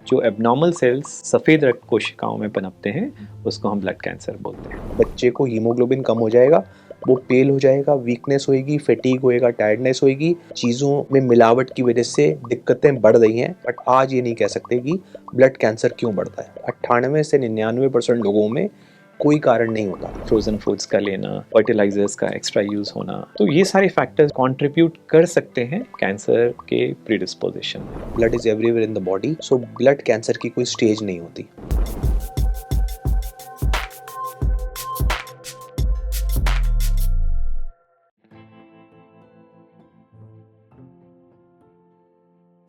जो abnormal cells सफ़ेद रक्त कोशिकाओं में पनपते हैं उसको हम ब्लड कैंसर बोलते हैं। बच्चे को हीमोग्लोबिन कम हो जाएगा, वो पेल हो जाएगा, वीकनेस होएगी, फैटीग होएगा, टायर्डनेस होएगी, चीज़ों में मिलावट की वजह से दिक्कतें बढ़ रही हैं। बट आज ये नहीं कह सकते कि ब्लड कैंसर क्यों बढ़ता है। 98 से 99% लोगों में कोई कारण नहीं होता। फ्रोजन फूड्स का लेना, फर्टिलाइजर्स का एक्स्ट्रा यूज़ होना, तो ये सारे फैक्टर्स कंट्रीब्यूट कर सकते हैं कैंसर के प्रीडिस्पोजिशन में। Blood is everywhere in the body, so blood cancer की कोई स्टेज नहीं होती।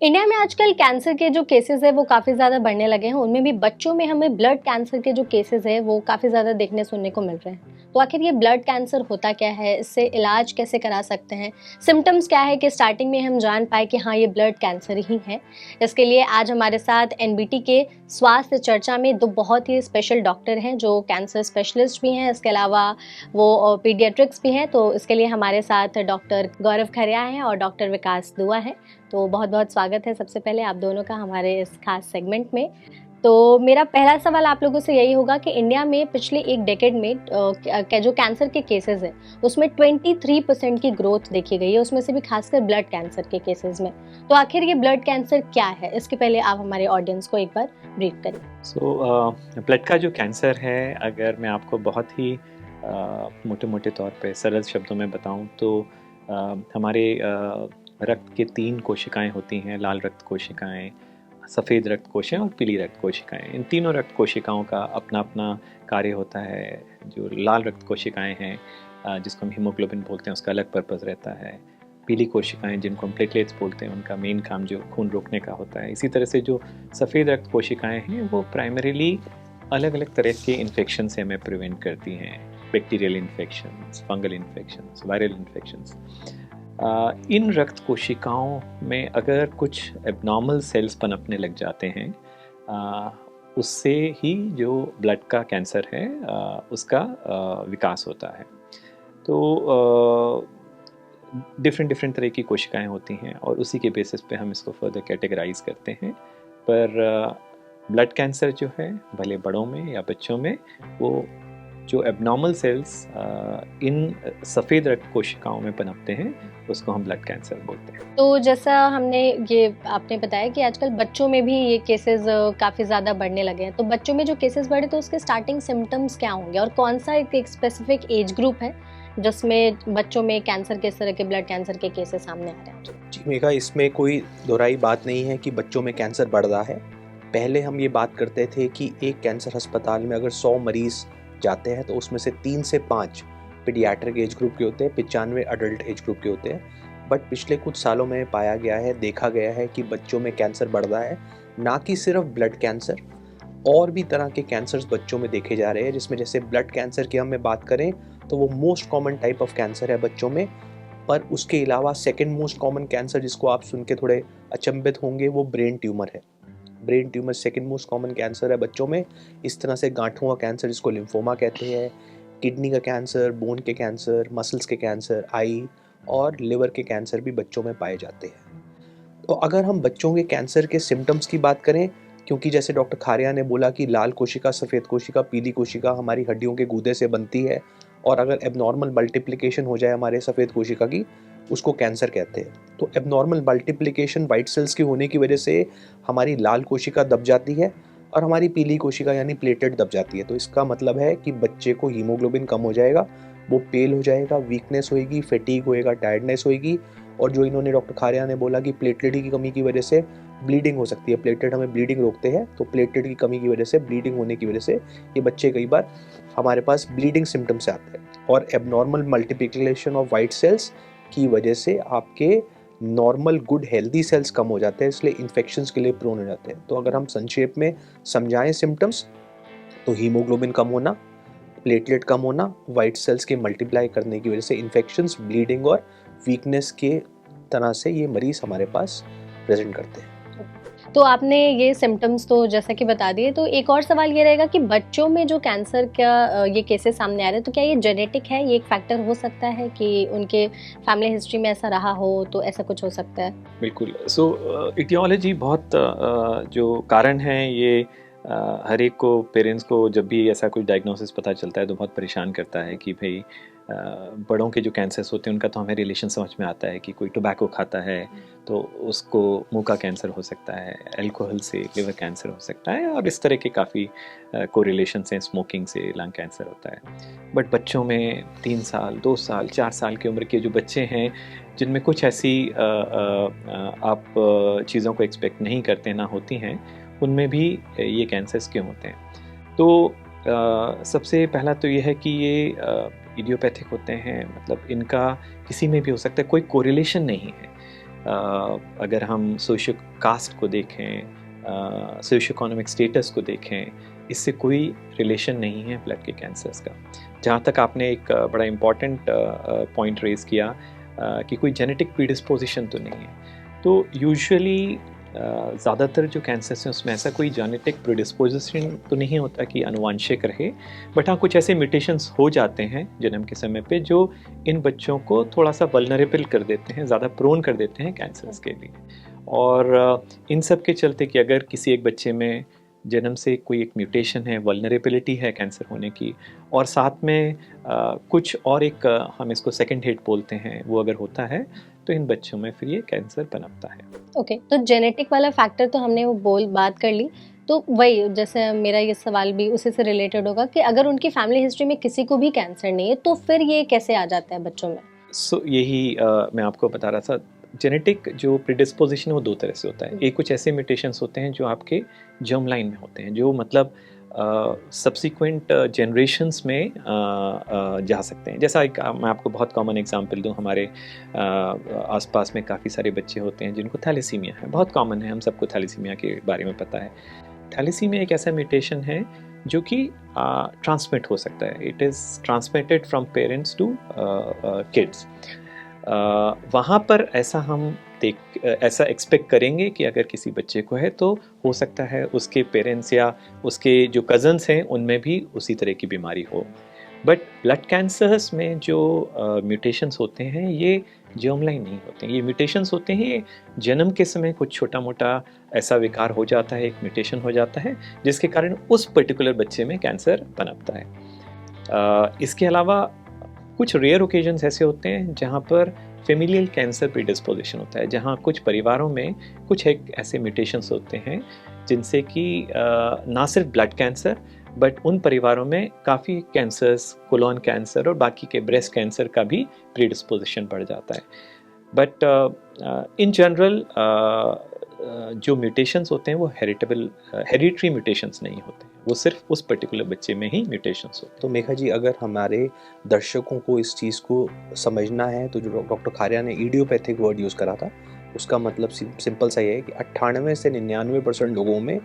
इंडिया में आजकल कैंसर के जो केसेस है वो काफ़ी ज़्यादा बढ़ने लगे हैं। उनमें भी बच्चों में हमें ब्लड कैंसर के जो केसेस है वो काफ़ी ज़्यादा देखने सुनने को मिल रहे हैं। तो आखिर ये ब्लड कैंसर होता क्या है, इससे इलाज कैसे करा सकते हैं, सिम्टम्स क्या है कि स्टार्टिंग में हम जान पाए कि हाँ ये ब्लड कैंसर ही है। इसके लिए आज हमारे साथ एनबीटी के स्वास्थ्य चर्चा में दो बहुत ही स्पेशल डॉक्टर हैं जो कैंसर स्पेशलिस्ट भी हैं, इसके अलावा वो पीडियाट्रिक्स भी हैं। तो इसके लिए हमारे साथ डॉक्टर गौरव खरिया हैं और डॉक्टर विकास दुआ हैं। तो बहुत बहुत स्वागत है सबसे पहले आप दोनों का हमारे इस खास सेगमेंट में। तो मेरा पहला सवाल आप लोगों से यही होगा कि इंडिया में पिछले एक डेकेड में जो कैंसर के केसेस हैं उसमें 23% की ग्रोथ देखी गई है, उसमें से भी खासकर ब्लड कैंसर के केसेस में। तो आखिर ये ब्लड कैंसर क्या है, इसके पहले आप हमारे ऑडियंस को एक बार ब्रीफ करिए। ब्लड का जो कैंसर है, अगर मैं आपको बहुत ही मोटे मोटे तौर पे सरल शब्दों में बताऊं तो हमारे रक्त के 3 कोशिकाएं होती हैं, लाल रक्त कोशिकाएं, सफ़ेद रक्त कोशिकाएं और पीली रक्त कोशिकाएं। इन तीनों रक्त कोशिकाओं का अपना अपना कार्य होता है। जो लाल रक्त कोशिकाएं हैं जिसको हम हीमोग्लोबिन बोलते हैं उसका अलग पर्पज़ रहता है। पीली कोशिकाएं जिनको हम प्लेटलेट्स बोलते हैं उनका मेन काम जो खून रोकने का होता है। इसी तरह से जो सफ़ेद रक्त कोशिकाएं हैं वो प्राइमरीली अलग अलग तरह के इन्फेक्शन से हमें प्रिवेंट करती हैं। Bacterial infections, fungal infections, viral infections. इन रक्त कोशिकाओं में अगर कुछ एबनॉर्मल सेल्स पनपने लग जाते हैं उससे ही जो ब्लड का कैंसर है उसका विकास होता है। तो डिफरेंट तरह की कोशिकाएं होती हैं और उसी के बेसिस पे हम इसको फर्दर कैटेगराइज करते हैं। पर ब्लड कैंसर जो है भले बड़ों में या बच्चों में, वो जो एबनॉर्मल सेल्स इन सफ़ेद रक्त कोशिकाओं में पनपते हैं उसको हम ब्लड कैंसर बोलते हैं। तो जैसा हमने ये आपने बताया कि आजकल बच्चों में भी ये केसेस काफ़ी ज़्यादा बढ़ने लगे हैं। तो बच्चों में जो केसेस बढ़े तो उसके स्टार्टिंग सिम्टम्स क्या होंगे और कौन सा एक स्पेसिफिक एज ग्रुप है जिसमें बच्चों में कैंसर के, इस तरह के ब्लड कैंसर के केसेस सामने आ रहे हैं? जी मेघा, इसमें कोई दोहराई बात नहीं है कि बच्चों में कैंसर बढ़ रहा है। पहले हम ये बात करते थे कि एक कैंसर अस्पताल में अगर 100 मरीज़ जाते हैं तो उसमें से 3 से 5 पीडियाट्रिक एज ग्रुप के होते हैं, 95 अडल्ट एज ग्रुप के होते हैं। बट पिछले कुछ सालों में पाया गया है, देखा गया है कि बच्चों में कैंसर बढ़ रहा है। ना कि सिर्फ ब्लड कैंसर, और भी तरह के कैंसर्स बच्चों में देखे जा रहे हैं, जिसमें जैसे ब्लड कैंसर की हम बात करें तो वो most common type of cancer है बच्चों में। पर उसके अलावा सेकेंड मोस्ट कॉमन कैंसर जिसको आप सुन के थोड़े अचंभित होंगे वो ब्रेन ट्यूमर है। Brain tumour second most common cancer है बच्चों में। इस तरह से गांठों का कैंसर जिसको लिम्फोमा कहते हैं, किडनी का कैंसर, बोन के कैंसर, मसल्स के कैंसर, आई और लिवर के कैंसर भी बच्चों में पाए जाते हैं। तो अगर हम बच्चों के कैंसर के सिम्टम्स की बात करें, क्योंकि जैसे डॉक्टर खारिया ने बोला कि लाल कोशिका, सफ़ेद कोशिका, पीली कोशिका हमारी हड्डियों के गूदे से बनती है और अगर एबनॉर्मल मल्टीप्लिकेशन हो जाए हमारे सफ़ेद कोशिका की, उसको कैंसर कहते हैं। तो एबनॉर्मल मल्टीप्लिकेशन वाइट सेल्स की होने की वजह से हमारी लाल कोशिका दब जाती है और हमारी पीली कोशिका यानी प्लेटलेट दब जाती है। तो इसका मतलब है कि बच्चे को हीमोग्लोबिन कम हो जाएगा, वो पेल हो जाएगा, वीकनेस होएगी, फैटीग होएगा, टायर्डनेस होएगी। और जो इन्होंने डॉक्टर खारिया ने बोला कि प्लेटलेट की कमी की वजह से ब्लीडिंग हो सकती है, प्लेटलेट हमें ब्लीडिंग रोकते हैं, तो प्लेटलेट की कमी की वजह से, ब्लीडिंग होने की वजह से ये बच्चे कई बार हमारे पास ब्लीडिंग सिम्टम्स से आते हैं। और abnormal multiplication of white cells की वजह से आपके नॉर्मल गुड हेल्दी सेल्स कम हो जाते हैं, इसलिए इन्फेक्शंस के लिए प्रोन हो जाते हैं। तो अगर हम संक्षेप में समझाएं सिम्टम्स, तो हीमोग्लोबिन कम होना, प्लेटलेट कम होना, वाइट सेल्स के मल्टीप्लाई करने की वजह से इन्फेक्शंस, ब्लीडिंग और वीकनेस के तरह से ये मरीज़ हमारे पास प्रेजेंट करते हैं। तो आपने ये सिम्टम्स तो जैसा कि बता दिए, तो एक और सवाल ये रहेगा कि बच्चों में जो कैंसर का ये केसेस सामने आ रहे हैं, तो क्या ये जेनेटिक है, ये एक फैक्टर हो सकता है कि उनके फैमिली हिस्ट्री में ऐसा रहा हो, तो ऐसा कुछ हो सकता है? बिल्कुल। सो इटियोलॉजी बहुत जो कारण है ये हर एक को, पेरेंट्स को जब भी ऐसा कुछ डायग्नोसिस पता चलता है तो बहुत परेशान करता है कि भाई बड़ों के जो कैंसर्स होते हैं उनका तो हमें रिलेशन समझ में आता है कि कोई टोबैको खाता है तो उसको मुंह का कैंसर हो सकता है, अल्कोहल से लिवर कैंसर हो सकता है, और इस तरह के काफ़ी कोरिलेशंस हैं, स्मोकिंग से लंग कैंसर होता है। बट बच्चों में 3 साल, 2 साल, 4 साल की उम्र के जो बच्चे हैं जिनमें कुछ ऐसी आप चीज़ों को एक्सपेक्ट नहीं करते ना होती हैं, उनमें भी ये कैंसर्स क्यों होते हैं? तो सबसे पहला तो ये है कि ये इडियोपैथिक होते हैं, मतलब इनका किसी में भी हो सकता है, कोई कोरिलेशन नहीं है। अगर हम सोशियो कास्ट को देखें, सोशियो इकोनॉमिक स्टेटस को देखें, इससे कोई रिलेशन नहीं है ब्लड के कैंसर्स का। जहाँ तक आपने एक बड़ा इम्पॉर्टेंट पॉइंट रेज़ किया कि कोई जेनेटिक प्रीडिस्पोजिशन तो नहीं है, तो यूजुअली ज़्यादातर जो कैंसर्स हैं उसमें ऐसा कोई जेनेटिक प्रीडिस्पोजिशन तो नहीं होता कि अनुवांशिक रहे, बट हाँ कुछ ऐसे म्यूटेशंस हो जाते हैं जन्म के समय पे जो इन बच्चों को थोड़ा सा वल्नरेबल कर देते हैं, ज़्यादा प्रोन कर देते हैं कैंसर्स के लिए। और इन सब के चलते कि अगर किसी एक बच्चे में जन्म से कोई एक म्यूटेशन है, वल्नरेबिलिटी है कैंसर होने की, और साथ में कुछ और एक हम इसको सेकंड हिट बोलते हैं, वो अगर होता है तो इन बच्चों में फिर ये कैंसर पनपता है। ओके, तो जेनेटिक वाला फैक्टर तो हमने वो बात कर ली, तो वही जैसे मेरा ये सवाल भी उसी से रिलेटेड होगा कि अगर उनकी फैमिली हिस्ट्री में किसी को भी कैंसर नहीं है तो फिर ये कैसे आ जाता है बच्चों में? यही मैं आपको बता रहा था, जेनेटिक जो प्रीडिस्पोजिशन है वो 2 तरह से होता है। एक कुछ ऐसे म्यूटेशंस होते हैं जो आपके जर्म लाइन में होते हैं, जो मतलब सब्सिक्वेंट जनरेशन्स में जा सकते हैं। जैसा एक मैं आपको बहुत कॉमन एग्जांपल दूं, हमारे आसपास में काफ़ी सारे बच्चे होते हैं जिनको थैलेसीमिया है, बहुत कॉमन है, हम सबको थैलेसीमिया के बारे में पता है। थैलेसीमिया एक ऐसा म्यूटेशन है जो कि ट्रांसमिट हो सकता है, it is transmitted from parents to kids. वहाँ पर ऐसा हम ऐसा एक्सपेक्ट करेंगे कि अगर किसी बच्चे को है तो हो सकता है उसके पेरेंट्स या उसके जो कज़न्स हैं उनमें भी उसी तरह की बीमारी हो। बट ब्लड कैंसर्स में जो म्यूटेशंस होते हैं ये जर्म लाइन नहीं होते हैं, ये म्यूटेशंस होते हैं, ये जन्म के समय कुछ छोटा मोटा ऐसा विकार हो जाता है, एक म्यूटेशन हो जाता है जिसके कारण उस पर्टिकुलर बच्चे में कैंसर पनपता है। इसके अलावा कुछ रेयर ओकेजन्स ऐसे होते हैं जहाँ पर फेमिलियल कैंसर प्रीडिस्पोजिशन होता है, जहाँ कुछ परिवारों में कुछ एक ऐसे म्यूटेशंस होते हैं जिनसे कि ना सिर्फ ब्लड कैंसर बट उन परिवारों में काफ़ी कैंसर्स, कोलोन कैंसर और बाकी के ब्रेस्ट कैंसर का भी प्रीडिस्पोजिशन बढ़ जाता है। बट इन जनरल जो म्यूटेशंस होते हैं वो हेरिटरी म्यूटेशंस नहीं होते, वो सिर्फ उस पर्टिकुलर बच्चे में ही म्यूटेशंस होते हैं। तो मेघा जी, अगर हमारे दर्शकों को इस चीज़ को समझना है तो जो डॉक्टर खारिया ने इडियोपैथिक वर्ड यूज़ करा था, उसका मतलब सिंपल सा ये है कि 98 से 99% लोगों में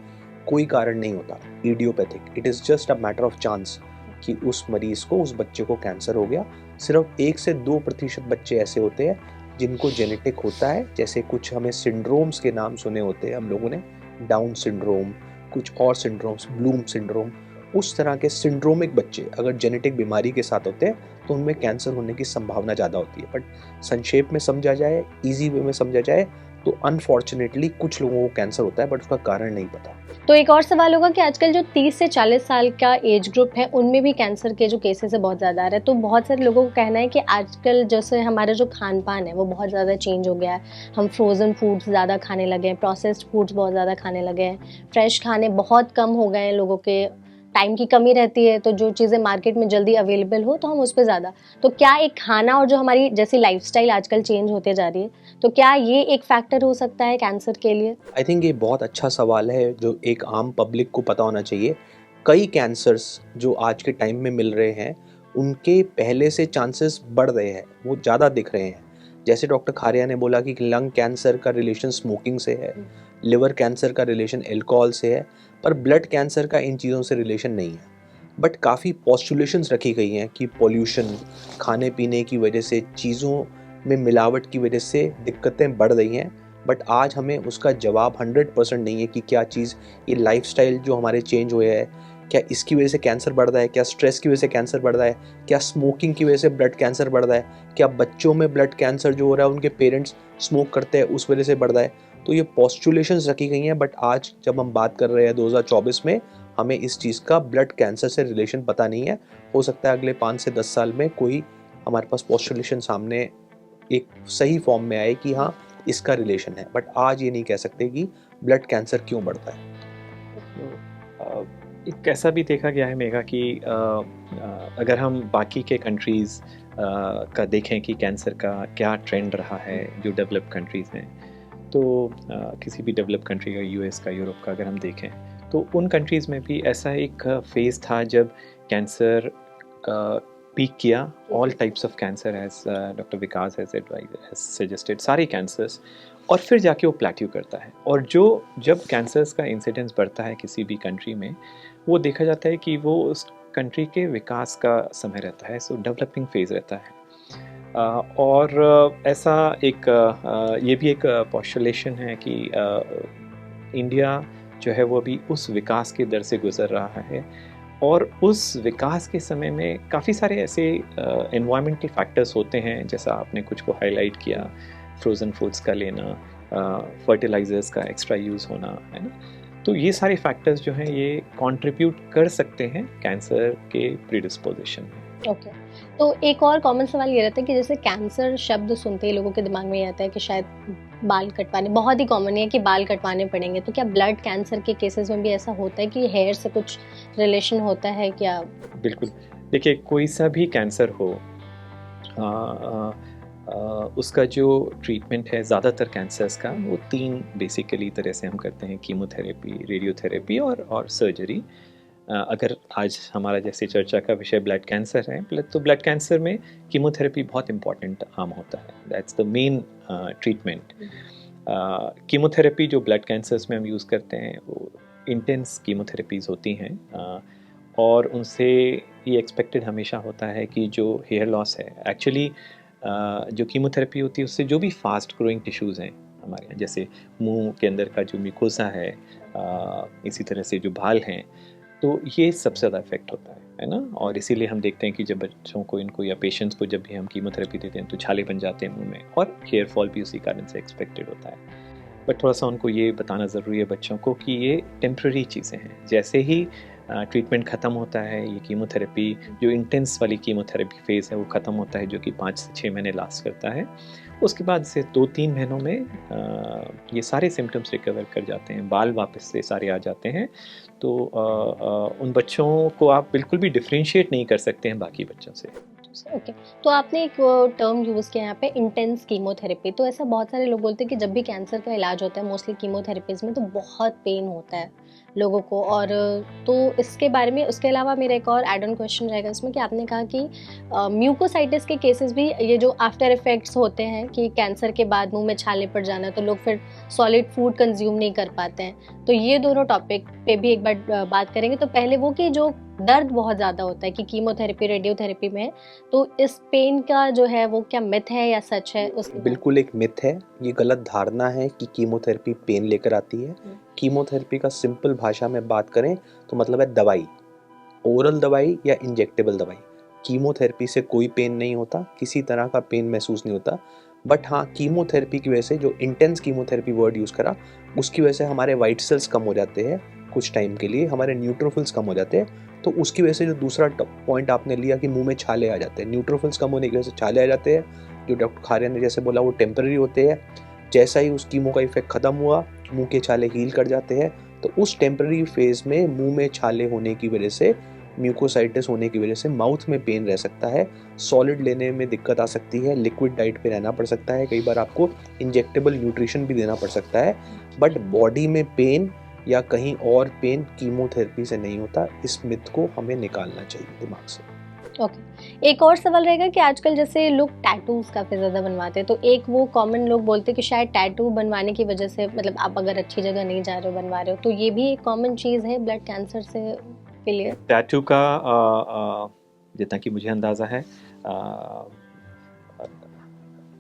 कोई कारण नहीं होता idiopathic. It is just a matter of chance कि उस मरीज़ को, उस बच्चे को कैंसर हो गया। सिर्फ 1 से 2% बच्चे ऐसे होते हैं जिनको जेनेटिक होता है, जैसे कुछ हमें सिंड्रोम्स के नाम सुने होते हैं हम लोगों ने, डाउन सिंड्रोम, कुछ और सिंड्रोम्स, ब्लूम सिंड्रोम, उस तरह के सिंड्रोमिक बच्चे अगर जेनेटिक बीमारी के साथ होते हैं तो उनमें कैंसर होने की संभावना ज़्यादा होती है। बट संक्षेप में समझा जाए, इजी वे में समझा जाए तो अनफॉर्चुनेटली कुछ लोगों को कैंसर होता है बट उसका कारण नहीं पता। तो एक और सवाल होगा कि आजकल जो 30 से 40 साल का एज ग्रुप है उनमें भी कैंसर के जो केसेस है बहुत ज़्यादा आ रहे हैं, तो बहुत सारे लोगों को कहना है कि आजकल जैसे हमारा जो खान पान है वो बहुत ज़्यादा चेंज हो गया है, हम फ्रोज़न फूड्स ज़्यादा खाने लगे हैं, प्रोसेस्ड फूड्स बहुत ज़्यादा खाने लगे हैं, फ्रेश खाने बहुत कम हो गए हैं, लोगों के टाइम की कमी रहती है तो जो चीज़ें मार्केट में जल्दी अवेलेबल हो तो हम उस पर ज़्यादा, तो क्या एक खाना और जो हमारी जैसी लाइफस्टाइल आजकल चेंज होते जा रही है, तो क्या ये एक फैक्टर हो सकता है कैंसर के लिए? आई थिंक ये बहुत अच्छा सवाल है जो एक आम पब्लिक को पता होना चाहिए। कई कैंसर्स जो आज के टाइम में मिल रहे हैं उनके पहले से चांसेस बढ़ रहे हैं, वो ज़्यादा दिख रहे हैं। जैसे डॉक्टर खारिया ने बोला कि लंग कैंसर का रिलेशन स्मोकिंग से है, लिवर कैंसर का रिलेशन एल्कोहल से है, पर ब्लड कैंसर का इन चीज़ों से रिलेशन नहीं है। बट काफ़ी पॉस्टुलेशंस रखी गई हैं कि पॉल्यूशन, खाने पीने की वजह से, चीज़ों में मिलावट की वजह से दिक्कतें बढ़ रही हैं, बट आज हमें उसका जवाब 100% नहीं है कि क्या चीज़, ये लाइफस्टाइल जो हमारे चेंज हुए हैं, क्या इसकी वजह से कैंसर बढ़ रहा है, क्या स्ट्रेस की वजह से कैंसर बढ़ रहा है, क्या स्मोकिंग की वजह से ब्लड कैंसर बढ़ रहा है, क्या बच्चों में ब्लड कैंसर जो हो रहा है उनके पेरेंट्स स्मोक करते हैं उस वजह से बढ़ रहा है। तो ये पोस्टुलेशंस रखी गई हैं, बट आज जब हम बात कर रहे हैं 2024 में, हमें इस चीज़ का ब्लड कैंसर से रिलेशन पता नहीं है। हो सकता है अगले 5 से 10 साल में कोई हमारे पास पोस्टुलेशन सामने एक सही फॉर्म में आए कि हाँ इसका रिलेशन है, बट आज ये नहीं कह सकते कि ब्लड कैंसर क्यों बढ़ता है। एक ऐसा भी देखा गया है मेघा कि अगर हम बाकी के कंट्रीज़ का देखें कि कैंसर का क्या ट्रेंड रहा है जो डेवलप्ड कंट्रीज़ में, तो किसी भी डेवलप्ड कंट्री का, यूएस का, यूरोप का अगर हम देखें तो उन कंट्रीज़ में भी ऐसा एक फेज़ था जब कैंसर पीक किया, all types of cancer as doctor Vikas has suggested, सारे कैंसर्स, और फिर जाके वो प्लेट्यू करता है। और जब कैंसर्स का इंसिडेंस बढ़ता है किसी भी कंट्री में, वो देखा जाता है कि वो उस कंट्री के विकास का समय रहता है, सो डेवलपिंग फेज़ रहता है। और ऐसा एक ये भी एक पोस्टुलेशन है कि इंडिया जो है वो अभी उस विकास के दर से गुज़र रहा है, और उस विकास के समय में काफ़ी सारे ऐसे एनवायरमेंटल फैक्टर्स होते हैं, जैसा आपने कुछ को हाईलाइट किया, फ्रोज़न फूड्स का लेना, फर्टिलाइज़र्स का एक्स्ट्रा यूज़ होना, है ना। तो ये सारे फैक्टर्स जो हैं ये कंट्रीब्यूट कर सकते हैं कैंसर के प्रीडिस्पोजिशन में। ओके तो एक और कॉमन सवाल ये रहता है कि जैसे कैंसर शब्द सुनते ही लोगों के दिमाग में ये आता है कि शायद बाल कटवाने, बहुत ही कॉमन है कि बाल कटवाने पड़ेंगे, तो क्या ब्लड कैंसर के केसेस में भी ऐसा होता है कि हेयर से कुछ रिलेशन होता है क्या? बिल्कुल, देखिए कोई सा भी कैंसर हो, उसका जो ट्रीटमेंट है ज़्यादातर कैंसर्स का वो 3 बेसिकली तरह से हम करते हैं, कीमोथेरेपी, रेडियोथेरेपी और सर्जरी। अगर आज हमारा जैसे चर्चा का विषय ब्लड कैंसर है, तो ब्लड कैंसर में कीमोथेरेपी बहुत इम्पॉर्टेंट आम होता है, that's the main treatment. Chemotherapy जो ब्लड कैंसर्स में हम यूज़ करते हैं वो इंटेंस कीमोथेरेपीज़ होती हैं, और उनसे ये एक्सपेक्टेड हमेशा होता है कि जो हेयर लॉस है, एक्चुअली जो कीमोथेरेपी होती है उससे जो भी फास्ट ग्रोइंग टिश्यूज़ हैं हमारे यहाँ, जैसे मुंह के अंदर का जो म्यूकोसा है, इसी तरह से जो बाल हैं, तो ये सबसे ज़्यादा इफेक्ट होता है ना। और इसीलिए हम देखते हैं कि जब बच्चों को इनको या पेशेंट्स को जब भी हम कीमोथेरेपी देते हैं तो छाले बन जाते हैं मुंह में, और हेयर फॉल भी उसी कारण से एक्सपेक्टेड होता है। बट थोड़ा सा उनको ये बताना ज़रूरी है बच्चों को कि ये टेम्प्रेरी चीज़ें हैं। जैसे ही ट्रीटमेंट ख़त्म होता है, ये कीमोथेरेपी जो इंटेंस वाली कीमोथेरेपी फेज़ है वो ख़त्म होता है, जो कि 5 से 6 महीने लास्ट करता है। उसके बाद से 2-3 महीनों में ये सारे सिम्टम्स रिकवर कर जाते हैं, बाल वापस से सारे आ जाते हैं। तो उन बच्चों को आप बिल्कुल भी डिफ्रेंशिएट नहीं कर सकते हैं बाकी बच्चों से। ओके तो आपने एक टर्म यूज़ किया यहाँ पे, इंटेंस कीमोथेरेपी। तो ऐसा बहुत सारे लोग बोलते हैं कि जब भी कैंसर का इलाज होता है मोस्टली कीमोथेरेपीज़ में, तो बहुत पेन होता है लोगों को। और तो इसके बारे में, उसके अलावा मेरा एक और एड ऑन क्वेश्चन रहेगा इसमें कि आपने कहा कि म्यूकोसाइटिस के केसेस भी, ये जो आफ्टर इफेक्ट्स होते हैं कि कैंसर के बाद मुंह में छाले पड़ जाना, तो लोग फिर सॉलिड फूड कंज्यूम नहीं कर पाते हैं, तो ये दोनों टॉपिक पे भी एक बार बात करेंगे। तो पहले वो कि जो दर्द बहुत ज़्यादा होता है कि कीमोथेरेपी, रेडियोथेरेपी में, तो इस पेन का जो है वो क्या मिथ है या सच है? बिल्कुल एक मिथ है, ये गलत धारणा है कि कीमोथेरेपी पेन लेकर आती है। कीमोथेरेपी का सिंपल भाषा में बात करें तो मतलब है दवाई, ओरल दवाई या इंजेक्टेबल दवाई। कीमोथेरेपी से कोई पेन नहीं होता, किसी तरह का पेन महसूस नहीं होता। बट हाँ, कीमोथेरेपी की वजह से, जो इंटेंस कीमोथेरेपी वर्ड यूज़ करा, उसकी वजह से हमारे वाइट सेल्स कम हो जाते हैं कुछ टाइम के लिए, हमारे न्यूट्रोफिल्स कम हो जाते हैं। तो उसकी वजह से जो दूसरा पॉइंट आपने लिया कि मुंह में छाले आ जाते हैं, न्यूट्रोफिल्स कम होने की वजह से छाले आ जाते हैं, जो डॉक्टर खारिया ने जैसे बोला वो टेम्पररी होते हैं। जैसा ही उस कीमो का इफेक्ट ख़त्म हुआ, मुंह के छाले हील कर जाते हैं। तो उस टेम्पररी फेज़ में मुंह में छाले होने की वजह से, म्यूकोसाइटिस होने की वजह से माउथ में पेन रह सकता है, सॉलिड लेने में दिक्कत आ सकती है, लिक्विड डाइट पे रहना पड़ सकता है, कई बार आपको इंजेक्टेबल न्यूट्रिशन भी देना पड़ सकता है। बट बॉडी में पेन या कहीं और पेन कीमोथेरेपी से नहीं होता, इस मिथ को हमें निकालना चाहिए दिमाग से। ओके एक और सवाल रहेगा कि आजकल जैसे लोग टैटूज काफ़ी ज़्यादा बनवाते हैं, तो एक वो कॉमन लोग बोलते हैं कि शायद टैटू बनवाने की वजह से, मतलब आप अगर अच्छी जगह नहीं जा रहे हो, बनवा रहे हो, तो ये भी एक कॉमन चीज़ है ब्लड कैंसर से के लिए? टैटू का जितना कि मुझे अंदाज़ा है,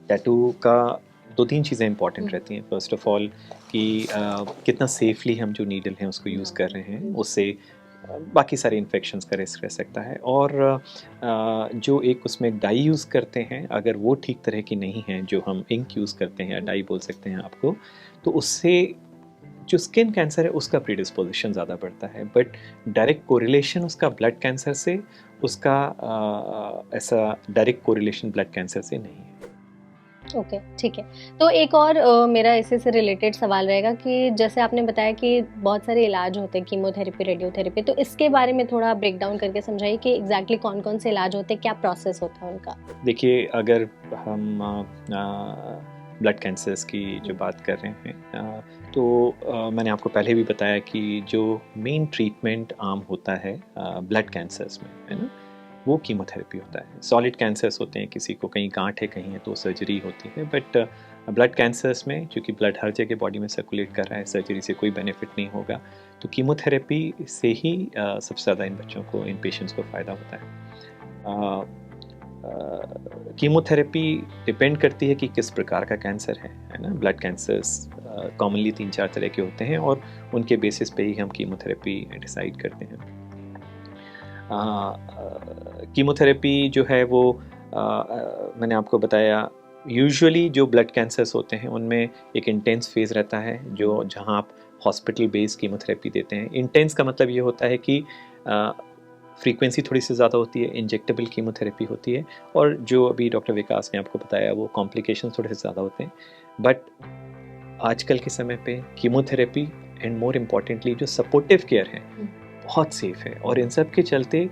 टैटू का 2-3 चीज़ें इंपॉर्टेंट रहती हैं। फर्स्ट ऑफ ऑल कि कितना सेफली हम जो नीडल हैं उसको यूज़ कर रहे हैं, उससे बाकी सारे इन्फेक्शंस का रिस्क रह सकता है। और जो एक उसमें डाई यूज़ करते हैं, अगर वो ठीक तरह की नहीं है, जो हम इंक यूज़ करते हैं या डाई बोल सकते हैं आपको, तो उससे जो स्किन कैंसर है उसका प्रीडिस्पोजिशन ज़्यादा बढ़ता है। बट डायरेक्ट कोरिलेशन उसका ब्लड कैंसर से, उसका ऐसा डायरेक्ट कोरिलेशन ब्लड कैंसर से नहीं है। ओके, ठीक है। तो एक और मेरा इसी से रिलेटेड सवाल रहेगा कि जैसे आपने बताया कि बहुत सारे इलाज होते हैं, कीमोथेरेपी, रेडियोथेरेपी, तो इसके बारे में थोड़ा ब्रेक डाउन करके समझाइए कि एग्जैक्टली कौन-कौन से इलाज होते हैं, क्या प्रोसेस होता है उनका? देखिए, अगर हम ब्लड कैंसर्स की जो बात कर रहे हैं, तो मैंने आपको पहले भी बताया कि जो मेन ट्रीटमेंट आम होता है ब्लड कैंसर्स में, है ना, वो कीमोथेरेपी होता है। सॉलिड कैंसर्स होते हैं, किसी को कहीं गांठ है कहीं है तो सर्जरी होती है। बट ब्लड कैंसर्स में चूँकि ब्लड हर जगह बॉडी में सर्कुलेट कर रहा है, सर्जरी से कोई बेनिफिट नहीं होगा, तो कीमोथेरेपी से ही सबसे ज़्यादा इन बच्चों को, इन पेशेंट्स को फ़ायदा होता है। कीमोथेरेपी डिपेंड करती है कि किस प्रकार का कैंसर है ना। ब्लड कैंसर्स कॉमनली 3-4 तरह के होते हैं और उनके बेसिस पे ही हम कीमोथेरेपी डिसाइड करते हैं। कीमोथेरेपी जो है वो मैंने आपको बताया, यूजुअली जो ब्लड कैंसर्स होते हैं उनमें एक इंटेंस फेज़ रहता है, जो जहां आप हॉस्पिटल बेस्ड कीमोथेरेपी देते हैं। इंटेंस का मतलब ये होता है कि फ्रीक्वेंसी थोड़ी सी ज़्यादा होती है, इंजेक्टेबल कीमोथेरेपी होती है, और जो अभी डॉक्टर विकास ने आपको बताया वो कॉम्प्लिकेशन थोड़े से ज़्यादा होते हैं। बट आजकल के समय पे कीमोथेरेपी एंड मोर इम्पॉर्टेंटली जो सपोर्टिव केयर है बहुत सेफ़ है। और इन सब के चलते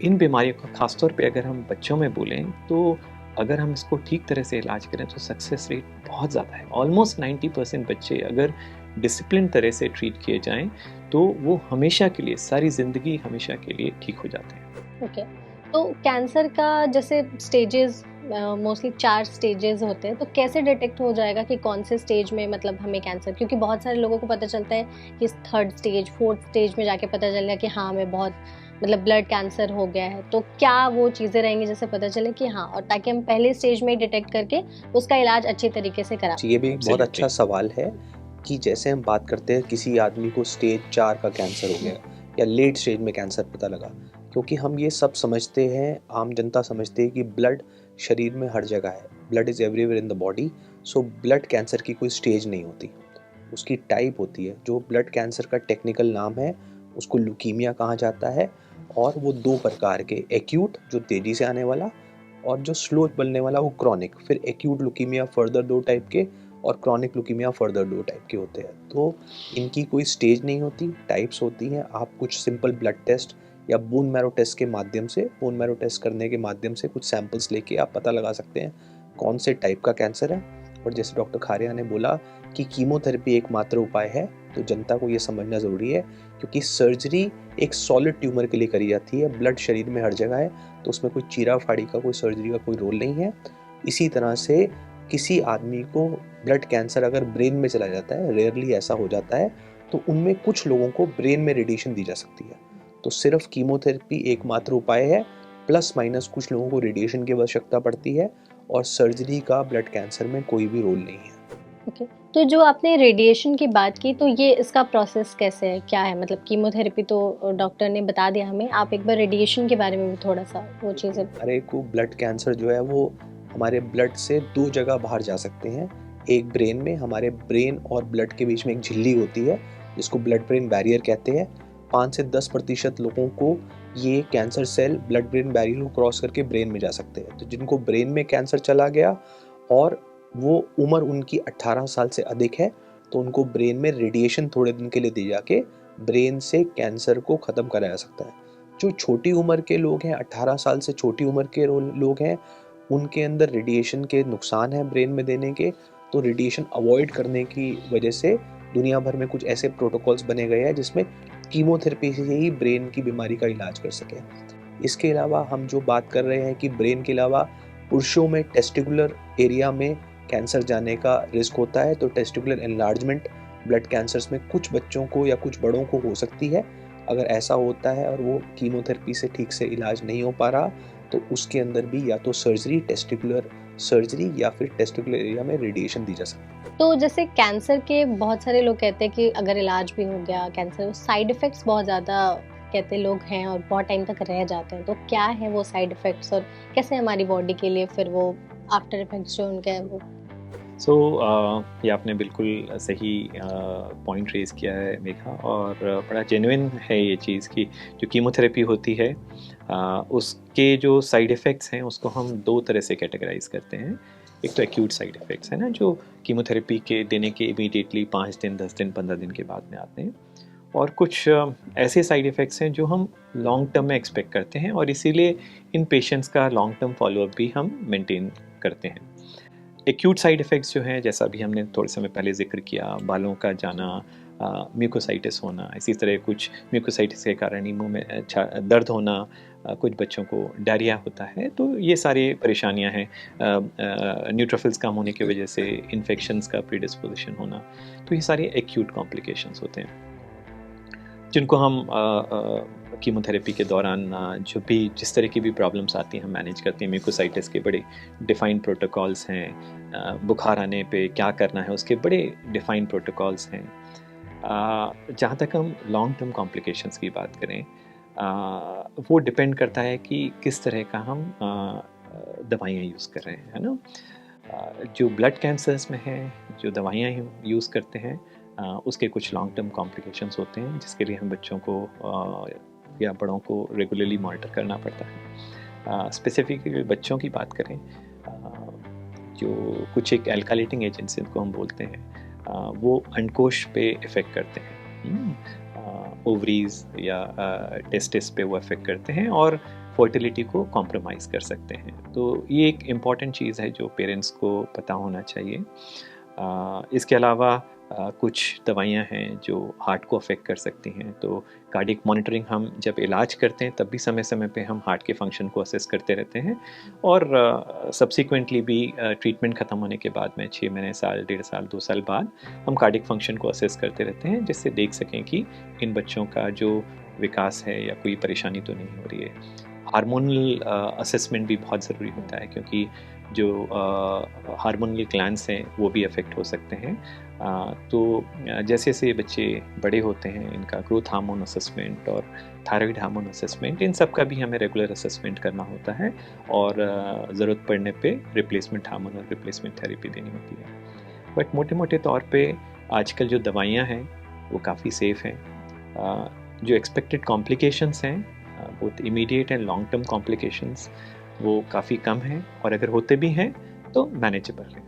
इन बीमारियों को ख़ासतौर पे अगर हम बच्चों में बोलें, तो अगर हम इसको ठीक तरह से इलाज करें तो सक्सेस रेट बहुत ज़्यादा है। ऑलमोस्ट 90% बच्चे अगर डिसिप्लिन तरह से ट्रीट किए जाएं तो वो हमेशा के लिए, सारी ज़िंदगी हमेशा के लिए ठीक हो जाते हैं। ओके, तो कैंसर का जैसे स्टेजेस मोस्टली 4 स्टेजेस होते हैं, तो कैसे डिटेक्ट हो जाएगा कि कौन से स्टेज में मतलब हमें कैंसर, क्योंकि बहुत सारे लोगों को पता चलता है कि 3rd स्टेज 4th स्टेज में जाके पता चल गया कि हाँ हमें बहुत मतलब ब्लड कैंसर हो गया है। तो क्या वो चीज़ें रहेंगी जैसे पता चले कि हाँ, और ताकि हम पहले स्टेज में डिटेक्ट करके उसका इलाज अच्छे तरीके से करा। ये भी बहुत अच्छा सवाल है कि जैसे हम बात करते हैं किसी आदमी को स्टेज 4 का कैंसर हो गया या लेट स्टेज में कैंसर पता लगा, क्योंकि हम ये सब समझते हैं, आम जनता समझते है कि ब्लड शरीर में हर जगह है, blood is everywhere in the body. So blood cancer की कोई स्टेज नहीं होती, उसकी टाइप होती है। जो ब्लड कैंसर का टेक्निकल नाम है उसको ल्यूकीमिया कहा जाता है, और वो 2 प्रकार के, एक्यूट जो तेज़ी से आने वाला, और जो स्लो बनने वाला वो क्रॉनिक। फिर एक्यूट ल्यूकीमिया फर्दर 2 टाइप के, और क्रॉनिक ल्यूकीमिया फर्दर 2 टाइप के होते हैं। तो इनकी कोई स्टेज नहीं होती, टाइप्स होती हैं। आप कुछ सिंपल ब्लड टेस्ट या बोन मैरो टेस्ट के माध्यम से, बोन मैरो टेस्ट करने के माध्यम से कुछ सैंपल्स लेके आप पता लगा सकते हैं कौन से टाइप का कैंसर है। और जैसे डॉक्टर खारिया ने बोला कि कीमोथेरेपी एकमात्र उपाय है, तो जनता को ये समझना ज़रूरी है, क्योंकि सर्जरी एक सॉलिड ट्यूमर के लिए करी जाती है। ब्लड शरीर में हर जगह है, तो उसमें कोई चीरा फाड़ी का, कोई सर्जरी का कोई रोल नहीं है। इसी तरह से किसी आदमी को ब्लड कैंसर अगर ब्रेन में चला जाता है, रेयरली ऐसा हो जाता है, तो उनमें कुछ लोगों को ब्रेन में रेडिएशन दी जा सकती है। तो सिर्फ कीमोथेरेपी एकमात्र उपाय है, प्लस माइनस कुछ लोगों को रेडिएशन की आवश्यकता पड़ती है, और सर्जरी का ब्लड कैंसर में कोई भी रोल नहीं है। ओके, तो जो आपने रेडिएशन की बात की, तो ये इसका प्रोसेस कैसे है, क्या है? मतलब कीमोथेरेपी तो डॉक्टर ने बता दिया हमें, आप एक बार रेडिएशन के बारे में भी थोड़ा सा वो चीज़ें। हमारे को ब्लड कैंसर जो है वो हमारे ब्लड से 2 जगह बाहर जा सकते हैं। एक ब्रेन में, हमारे ब्रेन और ब्लड के बीच में एक झिल्ली होती है जिसको ब्लड ब्रेन बैरियर कहते हैं। 5 से 10% लोगों को ये cancer cell blood brain barrier को क्रॉस करके ब्रेन में जा सकते हैं। तो जिनको ब्रेन में कैंसर चला गया और वो उम्र उनकी 18 साल से अधिक है, तो उनको ब्रेन में रेडिएशन थोड़े दिन के लिए दी जाके ब्रेन से कैंसर को ख़त्म कराया जा सकता है। जो छोटी उम्र के लोग हैं, 18 साल से छोटी उम्र के लोग हैं, उनके अंदर रेडिएशन के नुकसान हैं ब्रेन में देने के, तो रेडिएशन अवॉइड करने की वजह से दुनिया भर में कुछ ऐसे प्रोटोकॉल्स बने गए हैं जिसमें कीमोथेरेपी से ही ब्रेन की बीमारी का इलाज कर सकें। इसके अलावा हम जो बात कर रहे हैं कि ब्रेन के अलावा पुरुषों में टेस्टिकुलर एरिया में कैंसर जाने का रिस्क होता है, तो टेस्टिकुलर एनलार्जमेंट ब्लड कैंसर्स में कुछ बच्चों को या कुछ बड़ों को हो सकती है। अगर ऐसा होता है और वो कीमोथेरेपी से ठीक से इलाज नहीं हो पा रहा, तो उसके अंदर भी या तो सर्जरी, टेस्टिकुलर सर्जरी या फिर टेस्टिकुलर एरिया में रेडिएशन दी जा सकती है। तो जैसे कैंसर के बहुत सारे लोग कहते हैं कि अगर इलाज भी हो गया कैंसर, साइड इफ़ेक्ट्स बहुत ज़्यादा कहते लोग हैं और बहुत टाइम तक रह जाते हैं, तो क्या है वो साइड इफ़ेक्ट्स और कैसे हमारी बॉडी के लिए फिर वो आफ्टर इफ़ेक्ट्स जो उनके हैं वो? ये आपने बिल्कुल सही पॉइंट रेज़ किया है मेघा, और बड़ा जेन्युइन है ये चीज़ कि जो कीमोथेरेपी होती है उसके जो साइड इफ़ेक्ट्स हैं उसको हम दो तरह से कैटेगराइज करते हैं। एक तो एक्यूट साइड इफ़ेक्ट्स है ना, जो कीमोथेरेपी के देने के इमीडिएटली 5 दिन, 10 दिन, 15 दिन के बाद में आते हैं, और कुछ ऐसे साइड इफ़ेक्ट्स हैं जो हम लॉन्ग टर्म में एक्सपेक्ट करते हैं, और इसीलिए इन पेशेंट्स का लॉन्ग टर्म फॉलोअप भी हम मेंटेन करते हैं। एक्यूट साइड इफ़ेक्ट्स जो हैं, जैसा अभी हमने थोड़े समय पहले ज़िक्र किया, बालों का जाना, म्यूकोसाइटिस होना, इसी तरह कुछ म्यूकोसाइटिस के कारण मुंह में दर्द होना, कुछ बच्चों को डायरिया होता है, तो ये सारी परेशानियां हैं। न्यूट्रोफिल्स कम होने की वजह से इन्फेक्शंस का प्रीडिस्पोजिशन होना, तो ये सारे एक्यूट कॉम्प्लिकेशंस होते हैं जिनको हम कीमोथेरेपी के दौरान जो भी जिस तरह की भी प्रॉब्लम्स आती हैं हम मैनेज करते हैं। म्यूकोसाइटिस के बड़े डिफाइंड प्रोटोकॉल्स हैं, बुखार आने पे क्या करना है उसके बड़े डिफाइंड प्रोटोकॉल्स हैं। जहाँ तक हम लॉन्ग टर्म कॉम्प्लिकेशंस की बात करें, वो डिपेंड करता है कि किस तरह का हम दवाइयाँ यूज़ कर रहे हैं, है ना। जो ब्लड कैंसर्स में है, जो दवाइयाँ यूज़ करते हैं उसके कुछ लॉन्ग टर्म कॉम्प्लिकेशंस होते हैं जिसके लिए हम बच्चों को या बड़ों को रेगुलरली मॉनिटर करना पड़ता है। स्पेसिफिकली बच्चों की बात करें, जो कुछ एक एल्काइलेटिंग एजेंट्स जिनको हम बोलते हैं, वो अंडकोश पे इफ़ेक्ट करते हैं, ओवरीज या टेस्टिस पे वो इफ़ेक्ट करते हैं और फर्टिलिटी को कॉम्प्रोमाइज़ कर सकते हैं। तो ये एक इम्पॉर्टेंट चीज़ है जो पेरेंट्स को पता होना चाहिए। इसके अलावा कुछ दवाइयाँ हैं जो हार्ट को अफेक्ट कर सकती हैं, तो कार्डियक मॉनिटरिंग हम जब इलाज करते हैं तब भी समय समय पे हम हार्ट के फंक्शन को असेस करते रहते हैं, और सब्सिक्वेंटली भी ट्रीटमेंट ख़त्म होने के बाद में 6 महीने, साल, 1.5 साल, 2 साल बाद हम कार्डियक फंक्शन को असेस करते रहते हैं, जिससे देख सकें कि इन बच्चों का जो विकास है या कोई परेशानी तो नहीं हो रही है। हार्मोनल असेसमेंट भी बहुत ज़रूरी होता है, क्योंकि जो हार्मोनल ग्लैंड्स हैं वो भी अफेक्ट हो सकते हैं। तो जैसे जैसे बच्चे बड़े होते हैं, इनका ग्रोथ हार्मोन असेसमेंट और थायराइड हार्मोन असेसमेंट, इन सब का भी हमें रेगुलर असेसमेंट करना होता है, और ज़रूरत पड़ने पे रिप्लेसमेंट हार्मोन और रिप्लेसमेंट थेरेपी देनी होती है। बट मोटे मोटे तौर पे आजकल जो दवाइयाँ हैं वो काफ़ी सेफ़ हैं। जो एक्सपेक्टेड कॉम्प्लिकेशंस हैं, both immediate and long term complications, वो काफ़ी कम हैं, और अगर होते भी हैं तो मैनेजेबल हैं।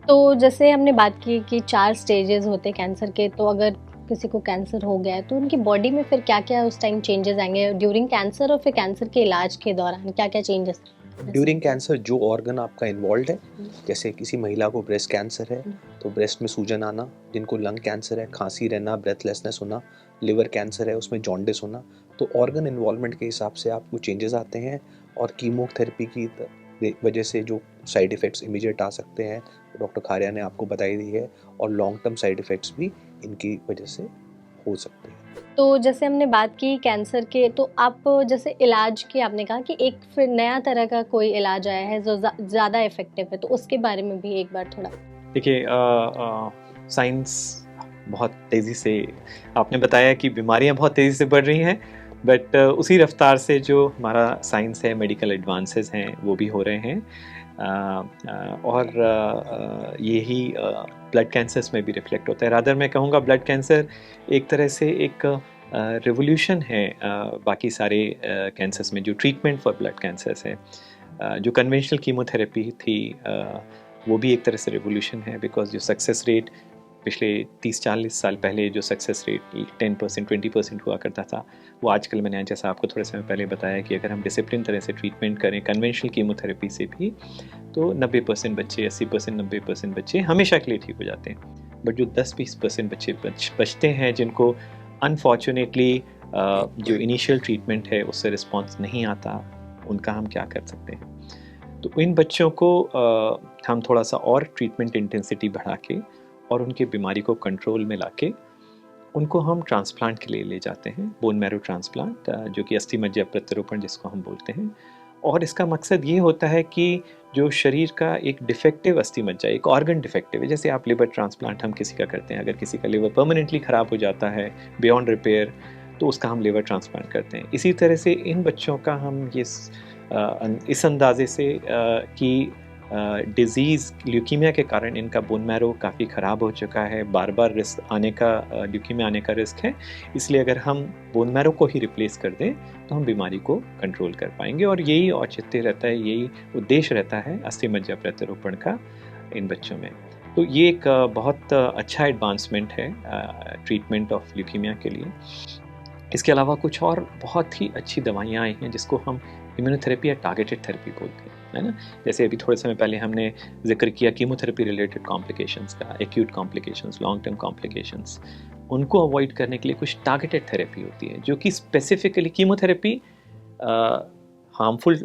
तो जैसे हमने बात की कि 4 स्टेजेस होते हैं कैंसर के, तो अगर किसी को कैंसर हो गया है तो उनकी बॉडी में फिर क्या-क्या उस टाइम चेंजेस आएंगे ड्यूरिंग कैंसर, और फिर कैंसर के इलाज के दौरान क्या-क्या चेंजेस? ड्यूरिंग कैंसर जो ऑर्गन आपका इन्वॉल्व है, जैसे किसी महिला को ब्रेस्ट कैंसर है तो ब्रेस्ट में सूजन आना, जिनको लंग कैंसर है खांसी रहना, ब्रेथलेसनेस होना, लिवर कैंसर है उसमें जॉन्डिस होना, तो ऑर्गन इन्वॉल्वमेंट के हिसाब से आपको चेंजेस आते हैं। और कीमोथेरेपी की वजह से जो साइड इफ़ेक्ट्स इमीडिएट आ सकते हैं डॉक्टर खारिया ने आपको बताई दी है, और लॉन्ग टर्म साइड इफ़ेक्ट्स भी इनकी वजह से हो सकते हैं। तो जैसे हमने बात की कैंसर के, तो आप जैसे इलाज की आपने कहा कि एक फिर नया तरह का कोई इलाज आया है जो ज़्यादा इफ़ेक्टिव है, तो उसके बारे में भी एक बार थोड़ा। देखिए, साइंस बहुत तेज़ी से, आपने बताया कि बीमारियां बहुत तेज़ी से बढ़ रही हैं, बट उसी रफ्तार से जो हमारा साइंस है, मेडिकल एडवांसेस हैं, वो भी हो रहे हैं। और यही ब्लड कैंसर्स में भी रिफ्लेक्ट होता है। रादर मैं कहूँगा ब्लड कैंसर एक तरह से एक रिवोल्यूशन है बाकी सारे कैंसर्स में। जो ट्रीटमेंट फॉर ब्लड कैंसर्स है, जो कन्वेंशनल कीमोथेरेपी थी, वो भी एक तरह से रिवोल्यूशन है, बिकॉज जो सक्सेस रेट पिछले 30-40 साल पहले जो सक्सेस रेट 10%, 20% हुआ करता था, वो आजकल मैंने जैसा आपको थोड़े समय पहले बताया कि अगर हम डिसिप्लिन तरह से ट्रीटमेंट करें कन्वेंशनल कीमोथेरेपी से भी, तो 90% बच्चे, 80%, 90% बच्चे हमेशा के लिए ठीक हो जाते हैं। बट जो 10-20% बच्चे बचते हैं, जिनको अनफॉर्चुनेटली जो इनिशियल ट्रीटमेंट है उससे रिस्पॉन्स नहीं आता, उनका हम क्या कर सकते हैं? तो इन बच्चों को हम थोड़ा सा और ट्रीटमेंट इंटेंसिटी बढ़ा के और उनकी बीमारी को कंट्रोल में लाके उनको हम ट्रांसप्लांट के लिए ले जाते हैं, बोन मैरो ट्रांसप्लांट, जो कि अस्थि मज्जा प्रत्यारोपण जिसको हम बोलते हैं। और इसका मकसद ये होता है कि जो शरीर का एक डिफेक्टिव अस्थि मज्जा, एक ऑर्गन डिफेक्टिव है, जैसे आप लिवर ट्रांसप्लांट हम किसी का करते हैं, अगर किसी का लिवर परमानेंटली ख़राब हो जाता है बियॉन्ड रिपेयर, तो उसका हम लिवर ट्रांसप्लांट करते हैं। इसी तरह से इन बच्चों का हम इस अंदाजे से कि डिज़ीज़ ल्यूकीमिया के कारण इनका बोन मैरो काफ़ी ख़राब हो चुका है, बार बार रिस्क आने का, ल्यूकीमिया आने का रिस्क है, इसलिए अगर हम बोन मैरो को ही रिप्लेस कर दें तो हम बीमारी को कंट्रोल कर पाएंगे। और यही औचित्य रहता है, यही उद्देश्य रहता है अस्थि मज्जा प्रत्यारोपण का इन बच्चों में। तो ये एक बहुत अच्छा एडवांसमेंट है ट्रीटमेंट ऑफ ल्यूकीमिया के लिए। इसके अलावा कुछ और बहुत ही अच्छी दवाइयाँ आई हैं जिसको हम इम्यूनोथेरेपी या टारगेटेड थेरेपी बोलते हैं, है ना। जैसे अभी थोड़े समय पहले हमने जिक्र किया कीमोथेरेपी रिलेटेड कॉम्प्लिकेशंस का, acute complications, long term complications, उनको अवॉइड करने के लिए कुछ टारगेटेड थेरेपी होती है जो कि स्पेसिफिकली कीमोथेरेपी हार्मफुल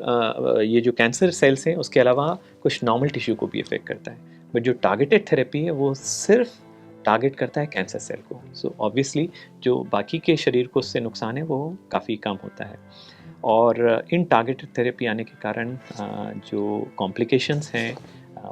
ये जो कैंसर सेल्स हैं उसके अलावा कुछ नॉर्मल टिश्यू को भी इफेक्ट करता है, बट जो टारगेटेड थेरेपी है वो सिर्फ टारगेट करता है कैंसर सेल को। सो ऑब्वियसली जो बाकी के शरीर को उससे नुकसान है वो काफ़ी कम होता है। और इन टारगेटेड थेरेपी आने के कारण जो कॉम्प्लिकेशंस हैं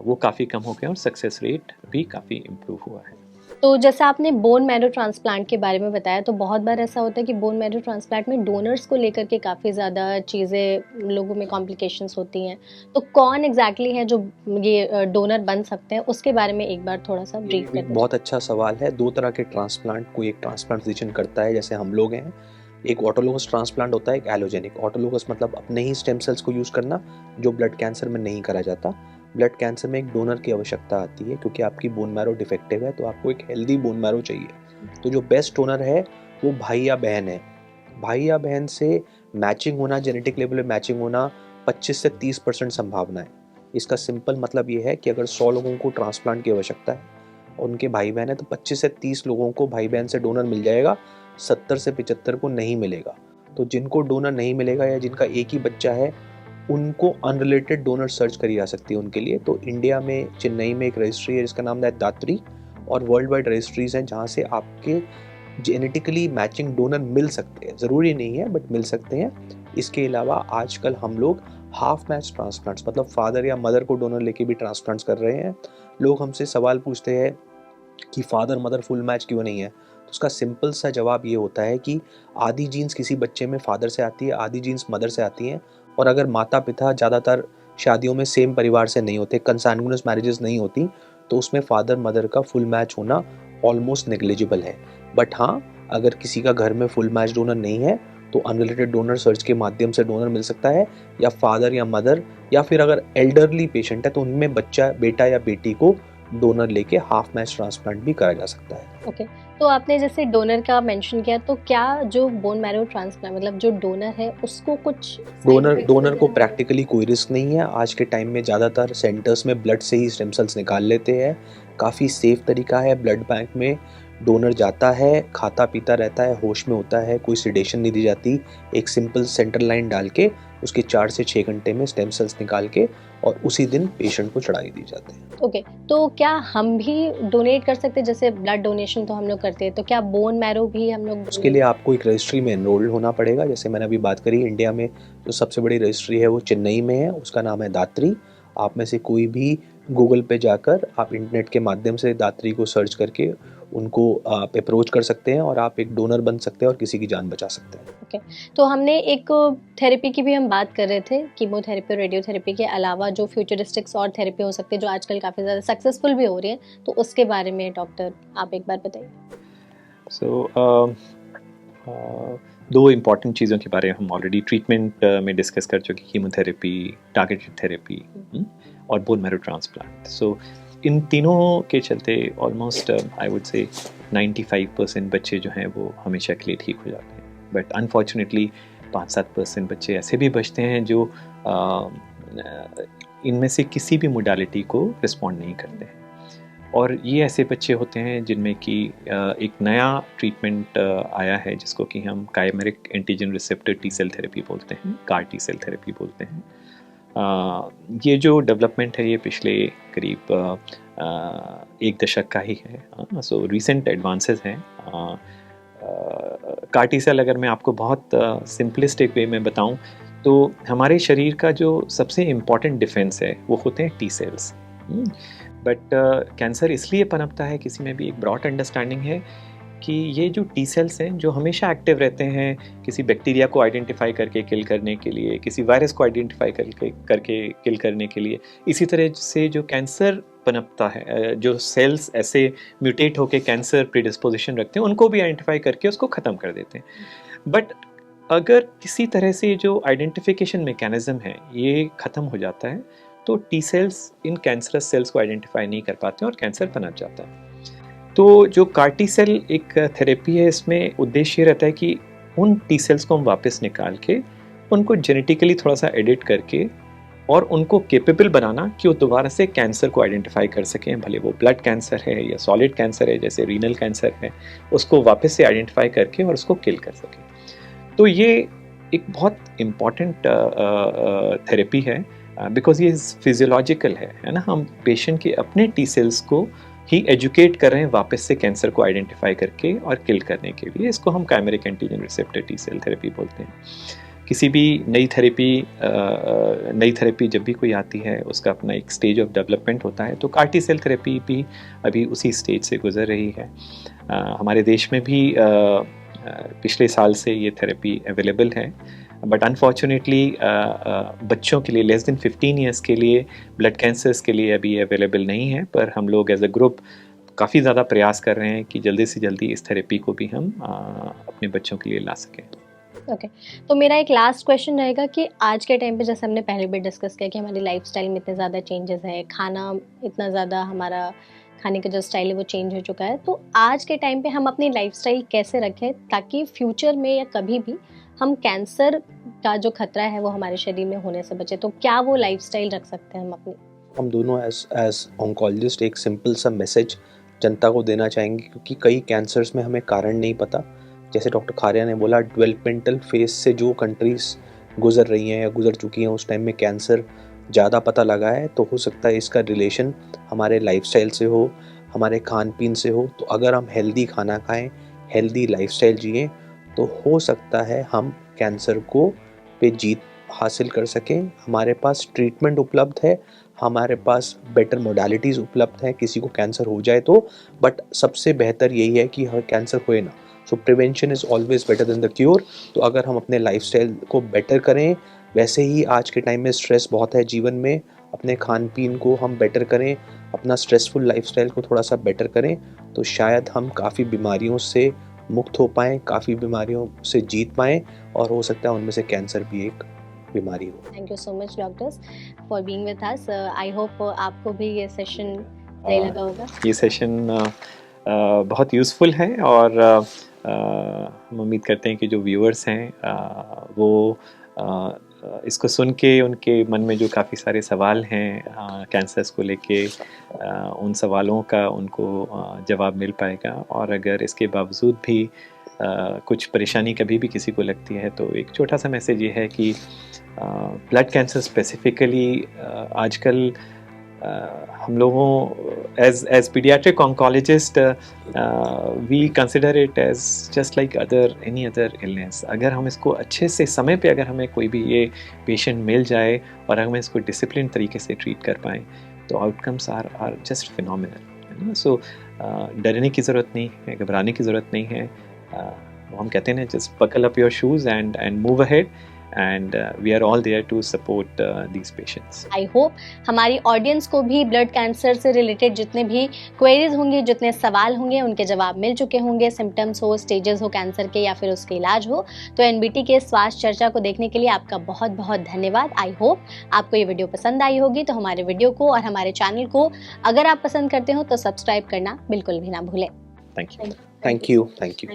वो काफ़ी कम हो गए और सक्सेस रेट भी काफ़ी इम्प्रूव हुआ है। तो जैसे आपने बोन मैरो ट्रांसप्लांट के बारे में बताया, तो बहुत बार ऐसा होता है कि बोन मैरो ट्रांसप्लांट में डोनर्स को लेकर के काफ़ी ज़्यादा चीज़ें लोगों में कॉम्प्लिकेशंस होती हैं। तो कौन एग्जैक्टली है जो ये डोनर बन सकते हैं, उसके बारे में एक बार थोड़ा सा ब्रीफ कर दीजिए। बहुत अच्छा सवाल है। दो तरह के ट्रांसप्लांट कोई एक ट्रांसप्लांट फिजिशियन करता है, जैसे हम लोग हैं। एक ऑटोलोगस ट्रांसप्लांट होता है, एक एलोजेनिक। ऑटोलोगस मतलब अपने ही स्टेम सेल्स को यूज़ करना, जो ब्लड कैंसर में नहीं करा जाता। ब्लड कैंसर में एक डोनर की आवश्यकता आती है क्योंकि आपकी बोन मैरो डिफेक्टिव है, तो आपको एक हेल्दी बोन मैरो चाहिए। तो जो बेस्ट डोनर है वो भाई या बहन है। भाई या बहन से मैचिंग होना, जेनेटिक लेवल में मैचिंग होना 25 से 30% संभावना है। इसका सिंपल मतलब ये है कि अगर 100 लोगों को ट्रांसप्लांट की आवश्यकता है और उनके भाई बहन है, तो 25 से 30 लोगों को भाई बहन से डोनर मिल जाएगा, 70 से 75 को नहीं मिलेगा। तो जिनको डोनर नहीं मिलेगा या जिनका एक ही बच्चा है, उनको अनरिलेटेड डोनर सर्च करी जा सकती है उनके लिए। तो इंडिया में चेन्नई में एक रजिस्ट्री है जिसका नाम है दात्री, और वर्ल्ड वाइड रजिस्ट्रीज हैं जहाँ से आपके जेनेटिकली मैचिंग डोनर मिल सकते हैं। ज़रूरी नहीं है बट मिल सकते हैं। इसके अलावा आजकल हम लोग हाफ मैच ट्रांसप्लांट्स, मतलब फादर या मदर को डोनर लेके भी ट्रांसप्लांट्स कर रहे हैं। लोग हमसे सवाल पूछते हैं कि फादर मदर फुल मैच क्यों नहीं है, तो उसका सिंपल सा जवाब ये होता है कि आधी जीन्स किसी बच्चे में फादर से आती है, आधी जीन्स मदर से आती हैं। और अगर माता पिता ज़्यादातर शादियों में सेम परिवार से नहीं होते, कंसैंगुइनस मैरिजेस नहीं होती, तो उसमें फादर मदर का फुल मैच होना ऑलमोस्ट नेग्लिजिबल है। बट हाँ, अगर किसी का घर में फुल मैच डोनर नहीं है तो अनरिलेटेड डोनर सर्च के माध्यम से डोनर मिल सकता है, या फादर या मदर, या फिर अगर एल्डरली पेशेंट है तो उनमें बच्चा, बेटा या बेटी को डोनर लेके हाफ मैच ट्रांसप्लांट भी करा जा सकता है। ओके, तो आपने जैसे डोनर का मेंशन किया, तो क्या जो बोन मैरो ट्रांसप्लांट मतलब जो डोनर है उसको कुछ डोनर को प्रैक्टिकली कोई रिस्क नहीं है। आज के टाइम में ज़्यादातर सेंटर्स में ब्लड से ही स्टेम सेल्स निकाल लेते हैं। काफ़ी सेफ तरीका है। ब्लड बैंक में डोनर जाता है, खाता पीता रहता है, होश में होता है, कोई सिडेशन नहीं दी जाती। एक सिंपल सेंट्रल लाइन डाल के उसके 4 से 6 घंटे में स्टेम सेल्स निकाल के और उसी दिन पेशेंट को चढ़ाई दी जाती है। ओके, तो क्या हम भी डोनेट कर सकते हैं? जैसे ब्लड डोनेशन तो हम लोग करते हैं, तो क्या बोन मैरो भी हम लोग? उसके लिए आपको एक रजिस्ट्री में एनरोल्ड होना पड़ेगा। जैसे मैंने अभी बात करी, इंडिया में जो सबसे बड़ी रजिस्ट्री है वो चेन्नई में है, उसका नाम है दात्री। आप में से कोई भी गूगल पे जाकर आप इंटरनेट के माध्यम से दात्री को सर्च करके उनको आप अप्रोच कर सकते हैं और आप एक डोनर बन सकते हैं और किसी की जान बचा सकते हैं। ओके, तो हमने एक थेरेपी की भी हम बात कर रहे थे, कीमोथेरेपी और रेडियोथेरेपी के अलावा जो फ्यूचरिस्टिक्स और थेरेपी हो सकती है जो आजकल काफ़ी ज़्यादा सक्सेसफुल भी हो रही है, तो उसके बारे में डॉक्टर आप एक बार बताइए। दो इम्पॉर्टेंट चीज़ों के बारे में हम ऑलरेडी ट्रीटमेंट में डिस्कस कर चुके, कीमोथेरेपी, टारगेटेड थेरेपी और बोन मैरो ट्रांसप्लांट। सो इन तीनों के चलते ऑलमोस्ट आई वुड से 95% बच्चे जो हैं वो हमेशा के लिए ठीक हो जाते हैं। बट अनफॉर्चुनेटली 5-7% बच्चे ऐसे भी बचते हैं जो इनमें से किसी भी मोडालिटी को रिस्पॉन्ड नहीं करते हैं। और ये ऐसे बच्चे होते हैं जिनमें कि एक नया ट्रीटमेंट आया है जिसको कि हम chimeric antigen receptor T cell therapy बोलते हैं, कार टी सेल थेरेपी बोलते हैं। ये जो डेवलपमेंट है ये पिछले करीब 1 दशक का ही है। सो रिसेंट एडवांसेस हैं। कार टी सेल अगर मैं आपको बहुत सिंपलिस्टिक वे में बताऊं तो हमारे शरीर का जो सबसे इम्पॉर्टेंट डिफेंस है वो होते हैं टी सेल्स। बट कैंसर इसलिए पनपता है, किसी में भी एक ब्रॉड अंडरस्टैंडिंग है कि ये जो टी सेल्स हैं जो हमेशा एक्टिव रहते हैं किसी बैक्टीरिया को आइडेंटिफाई करके किल करने के लिए, किसी वायरस को आइडेंटिफाई करके किल करने के लिए, इसी तरह से जो कैंसर पनपता है, जो सेल्स ऐसे म्यूटेट होकर कैंसर प्रीडिस्पोजिशन रखते हैं उनको भी आइडेंटिफाई करके उसको ख़त्म कर देते हैं। बट अगर किसी तरह से जो आइडेंटिफिकेशन मैकेनिज्म है ये ख़त्म हो जाता है तो टी सेल्स इन कैंसरस सेल्स को आइडेंटिफाई नहीं कर पाते और कैंसर पनप जाता है। तो जो कार्टी सेल एक थेरेपी है, इसमें उद्देश्य ये रहता है कि उन टी सेल्स को हम वापस निकाल के उनको जेनेटिकली थोड़ा सा एडिट करके और उनको केपेबल बनाना कि वो दोबारा से कैंसर को आइडेंटिफाई कर सकें, भले वो ब्लड कैंसर है या सॉलिड कैंसर है जैसे रीनल कैंसर है, उसको वापस से आइडेंटिफाई करके और उसको किल कर सकें। तो ये एक बहुत इम्पॉर्टेंट थेरेपी है बिकॉज ये फिजियोलॉजिकल है ना। हम पेशेंट के अपने टी सेल्स को ही एजुकेट कर रहे हैं वापस से कैंसर को आइडेंटिफाई करके और किल करने के लिए। इसको हम chimeric antigen receptor T cell therapy बोलते हैं। किसी भी नई थेरेपी जब भी कोई आती है उसका अपना एक स्टेज ऑफ डेवलपमेंट होता है, तो कार्टी सेल थेरेपी भी अभी उसी स्टेज से गुजर रही है। हमारे देश में भी पिछले साल से ये थेरेपी अवेलेबल है, बट अनफॉर्चुनेटली बच्चों के लिए लेस देन 15 ईयर्स के लिए ब्लड कैंसर्स के लिए अभी अवेलेबल नहीं है। पर हम लोग एज अ ग्रुप काफ़ी ज़्यादा प्रयास कर रहे हैं कि जल्दी से जल्दी इस थेरेपी को भी हम अपने बच्चों के लिए ला सकें। ओके, तो मेरा एक लास्ट क्वेश्चन रहेगा कि आज के टाइम पे जैसे हमने पहले भी डिस्कस किया कि हमारी लाइफस्टाइल में इतने ज़्यादा चेंजेस है, खाना इतना ज़्यादा हमारा खाने का जो स्टाइल है वो चेंज हो चुका है, तो आज के टाइम पे हम अपनी लाइफस्टाइल कैसे रखें ताकि फ्यूचर में या कभी भी हम कैंसर का जो खतरा है वो हमारे शरीर में होने से बचे? तो क्या वो लाइफस्टाइल रख सकते हैं हम अपनी? हम दोनों एज ऑन्कोलॉजिस्ट एक सिंपल सा मैसेज जनता को देना चाहेंगे, क्योंकि कई कैंसर्स में हमें कारण नहीं पता। जैसे डॉक्टर खारिया ने बोला, डेवलपमेंटल फेज से जो कंट्रीज़ गुजर रही हैं या गुजर चुकी हैं उस टाइम में कैंसर ज़्यादा पता लगा है, तो हो सकता है इसका रिलेशन हमारे लाइफस्टाइल से हो, हमारे खान पीन से हो। तो अगर हम हेल्दी खाना खाएं, हेल्दी लाइफस्टाइल जिएं, तो हो सकता है हम कैंसर को पे जीत हासिल कर सकें। हमारे पास ट्रीटमेंट उपलब्ध है, हमारे पास बेटर मोडालिटीज़ उपलब्ध हैं किसी को कैंसर हो जाए तो, बट सबसे बेहतर यही है कि हमें कैंसर होए ना। सो prevention is always better than the cure. तो अगर हम अपने लाइफस्टाइल को बेटर करें, वैसे ही आज के टाइम में स्ट्रेस बहुत है जीवन में, अपने खान पीन को हम बेटर करें, अपना स्ट्रेसफुल लाइफस्टाइल को थोड़ा सा बेटर करें, तो शायद हम काफ़ी बीमारियों से मुक्त हो पाएँ, काफ़ी बीमारियों से जीत पाएँ, और हो सकता है उनमें से कैंसर भी एक बीमारी हो। Thank you so much doctors for being with us. I hope आपको भी ये सेशन सही लगा होगा। ये सेशन बहुत यूज़फुल है और हम उम्मीद करते हैं कि जो व्यूअर्स हैं वो इसको सुन के उनके मन में जो काफ़ी सारे सवाल हैं कैंसर्स को लेके, उन सवालों का उनको जवाब मिल पाएगा। और अगर इसके बावजूद भी कुछ परेशानी कभी भी किसी को लगती है तो एक छोटा सा मैसेज ये है कि ब्लड कैंसर स्पेसिफिकली आजकल हम लोगों as paediatric oncologist we consider it as just like any other illness. अगर हम इसको अच्छे से समय पे अगर हमें कोई भी ये पेशेंट मिल जाए और हम इसको डिसिप्लिन तरीके से ट्रीट कर पाएँ तो आउटकम्स आर जस्ट फिनोमिनल, है ना। सो डरने की ज़रूरत नहीं है, घबराने की ज़रूरत नहीं है। हम कहते हैं ना, just buckle up your shoes and move ahead, and we are all there to support these patients. I hope हमारी ऑडियंस को भी ब्लड कैंसर से रिलेटेड जितने भी क्वेरीज होंगे, जितने सवाल होंगे, उनके जवाब मिल चुके होंगे। सिम्टम्स हो, स्टेजेस हो कैंसर के या फिर उसके इलाज हो। तो एनबीटी के स्वास्थ्य चर्चा को देखने के लिए आपका बहुत बहुत धन्यवाद। आई होप आपको ये वीडियो पसंद आई होगी। तो हमारे वीडियो को और हमारे चैनल को अगर आप पसंद करते हो तो सब्सक्राइब करना बिल्कुल भी ना भूलें। Thank you. Thank you.